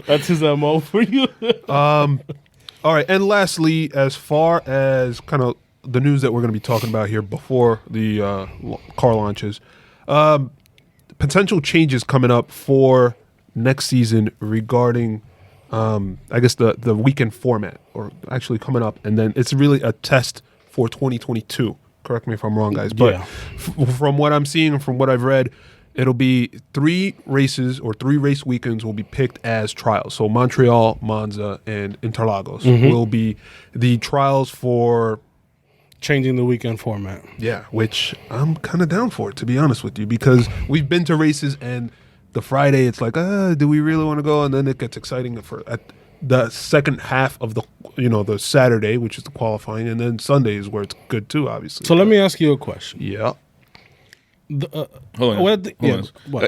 That's his MO for you. All right, and lastly, as far as kind of the news that we're going to be talking about here before the car launches, potential changes coming up for next season regarding, I guess, the weekend format, or actually coming up, and then it's really a test for 2022. Correct me if I'm wrong, guys, but from what I'm seeing and from what I've read, it'll be 3 races or 3 race weekends will be picked as trials. So Montreal, Monza, and Interlagos will be the trials for changing the weekend format. Yeah, which I'm kind of down for, to be honest with you, because we've been to races and the Friday it's like, do we really want to go? And then it gets exciting at the second half of the Saturday, which is the qualifying, and then Sunday is where it's good too, obviously. So let me ask you a question. Yeah. Hold on.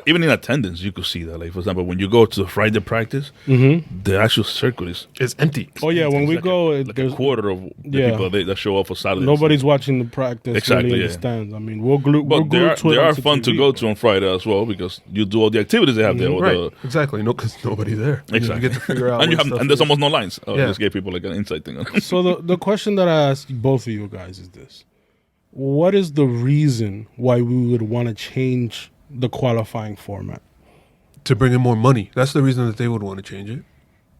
Even in attendance, you could see that. Like, for example, when you go to the Friday practice, the actual circuit is empty. Oh yeah, when we like go, there's a quarter of the people that show up for Saturday. Nobody's watching the practice. Exactly, really in the stands. I mean, we'll glue. But they are fun to go to on Friday as well, because you do all the activities they have there. Right, exactly. No, because nobody's there. Exactly. You get to figure out. and there's almost no lines. Just gave people like an insight thing. So the question that I ask both of you guys is this: what is the reason why we would want to change the qualifying format? To bring in more money. That's the reason that they would want to change it.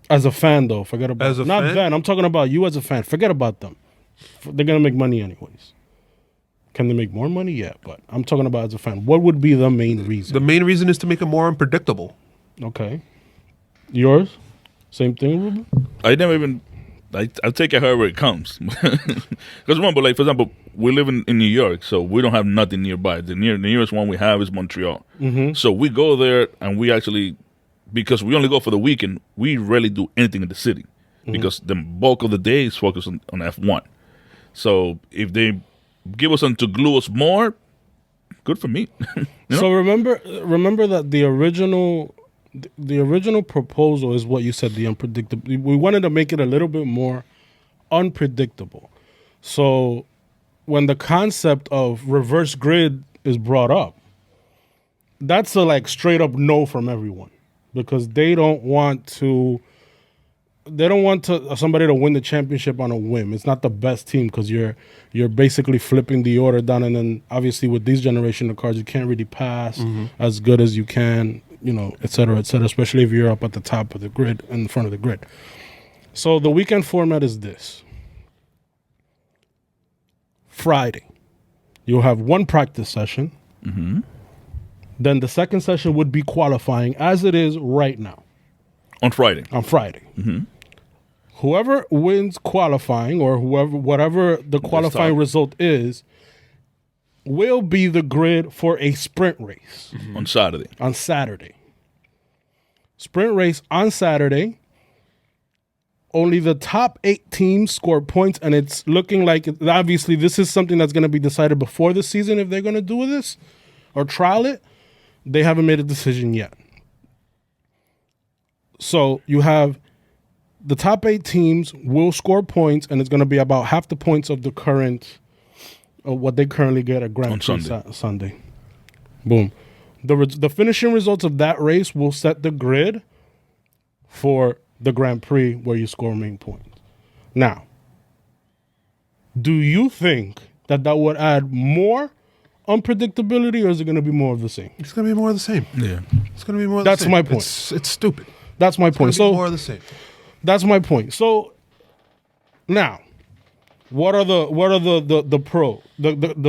As a fan, though, forget about as a not fan? them. I'm talking about you as a fan. Forget about them. They're gonna make money anyways. Can they make more money? Yeah, but I'm talking about as a fan. What would be the main reason? The main reason is to make it more unpredictable. Okay. Yours? Same thing, Ruben? I never even. I'll take it however it comes. Because remember, like, for example, we live in New York, so we don't have nothing nearby. The nearest one we have is Montreal. So we go there, and we actually, because we only go for the weekend, we rarely do anything in the city. Because the bulk of the day is focused on F1. So if they give us something to glue us more, good for me. So remember that the original proposal is what you said, the unpredictable. We wanted to make it a little bit more unpredictable. So when the concept of reverse grid is brought up, that's a like straight up no from everyone, because they don't want somebody to win the championship on a whim. It's not the best team, because you're basically flipping the order down, and then obviously with these generation of cars, you can't really pass as good as you can, et cetera, especially if you're up at the top of the grid, in the front of the grid. So the weekend format is this. Friday, you'll have one practice session. Then the second session would be qualifying, as it is right now. On Friday. Whoever wins qualifying, or whatever the qualifying result is, will be the grid for a sprint race. On Saturday. Sprint race on Saturday. Only the top 8 teams score points, and it's looking like, obviously, this is something that's going to be decided before the season if they're going to do this or trial it. They haven't made a decision yet. So you have the top 8 teams will score points, and it's going to be about half the points of the current, what they currently get at Grand Prix Sunday. Boom. The finishing results of that race will set the grid for the Grand Prix where you score main points. Now, do you think that would add more unpredictability, or is it going to be more of the same? It's going to be more of the same. Yeah. It's going to be more of the same. That's my point. It's stupid. That's my point. So more of the same. That's my point. So now, what are the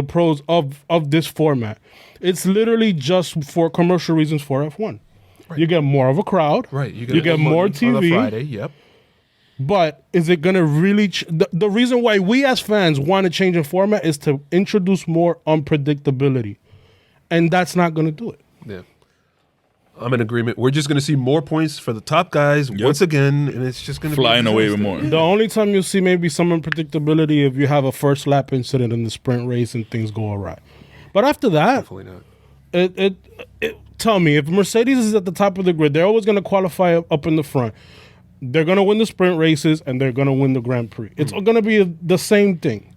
pros of this format? It's literally just for commercial reasons for F1. Right. You get more of a crowd. Right. You get more TV. On a Friday, yep. But is it going to really... the reason why we as fans want to change the format is to introduce more unpredictability. And that's not going to do it. Yeah. I'm in agreement. We're just going to see more points for the top guys once again, and it's just going to be flying away with more. The only time you'll see maybe some unpredictability if you have a first lap incident in the sprint race and things go awry. But after that, definitely not. Tell me, if Mercedes is at the top of the grid, they're always going to qualify up in the front. They're going to win the sprint races, and they're going to win the Grand Prix. It's going to be the same thing.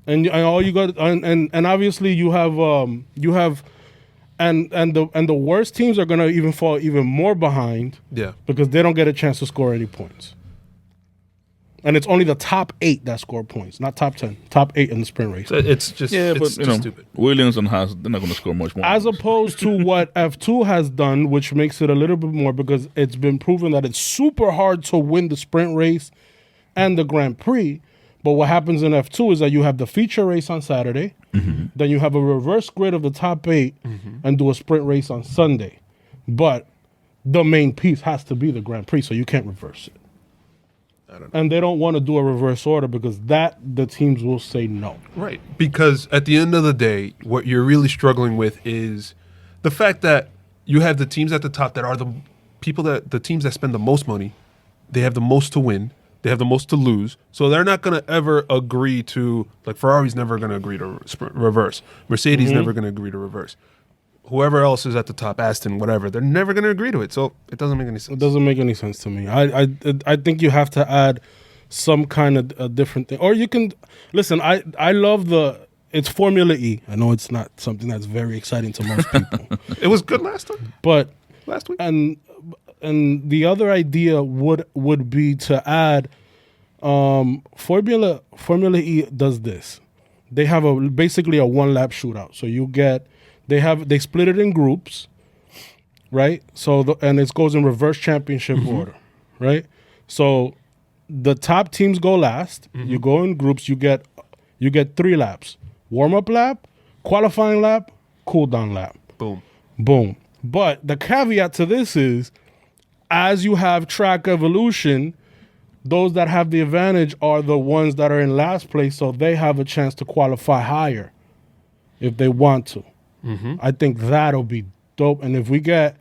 And all you got, and obviously you have And the worst teams are going to even fall even more behind. Yeah. Because they don't get a chance to score any points. And it's only the top 8 that score points, not top 10. Top 8 in the sprint race. It's just stupid. Williams and Haas, they're not going to score much more. As opposed to what F2 has done, which makes it a little bit more, because it's been proven that it's super hard to win the sprint race and the Grand Prix. But what happens in F2 is that you have the feature race on Saturday, then you have a reverse grid of the top 8 and do a sprint race on Sunday. But the main piece has to be the Grand Prix, so you can't reverse it. And they don't want to do a reverse order because the teams will say no. Right. Because at the end of the day, what you're really struggling with is the fact that you have the teams at the top that are the teams that spend the most money. They have the most to win. They have the most to lose. So they're not going to ever agree to, like Ferrari's never going to agree to reverse. Mercedes never going to agree to reverse. Whoever else is at the top, Aston, whatever, they're never going to agree to it. So it doesn't make any sense. It doesn't make any sense to me. I think you have to add some kind of a different thing. Or you can, listen, I love it's Formula E. I know it's not something that's very exciting to most people. It was good last time. But last week. And the other idea would be to add Formula E does this. They have basically a 1-lap shootout. So you get they split it in groups, right? So and it goes in reverse championship order, right? So the top teams go last. You go in groups. You get 3 laps: warm up lap, qualifying lap, cool down lap. Boom. But the caveat to this is, as you have track evolution, those that have the advantage are the ones that are in last place, so they have a chance to qualify higher if they want to. I think that'll be dope. And if we get,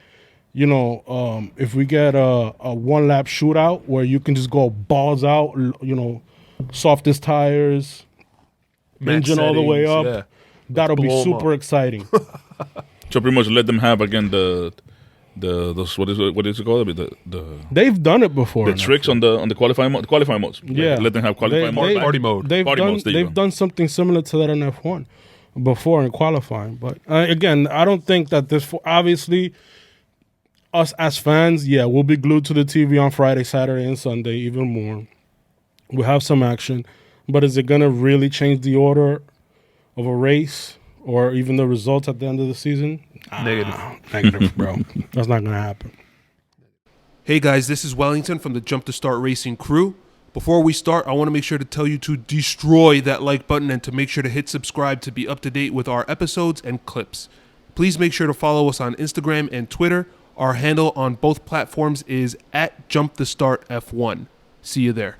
a 1-lap shootout where you can just go balls out, softest tires, engine all the way up, that'll be super exciting. So pretty much let them have again those what is it called? They've done it before. The tricks on the qualifying modes. Yeah, let them have qualifying mode. Party mode. They've done something similar to that in F1 before in qualifying. But again, I don't think that obviously us as fans, we'll be glued to the TV on Friday, Saturday, and Sunday even more. We'll have some action, but is it going to really change the of a race or even the results at the end of the season? Negative, bro. That's not going to happen. Hey guys, this is Wellington from the Jump to Start Racing crew. Before we start, I want to make sure to tell you to destroy that like button and to make sure to hit subscribe to be up to date with our episodes and clips. Please make sure to follow us on Instagram and Twitter. Our handle on both platforms is @JumpTheStartF1. See you there.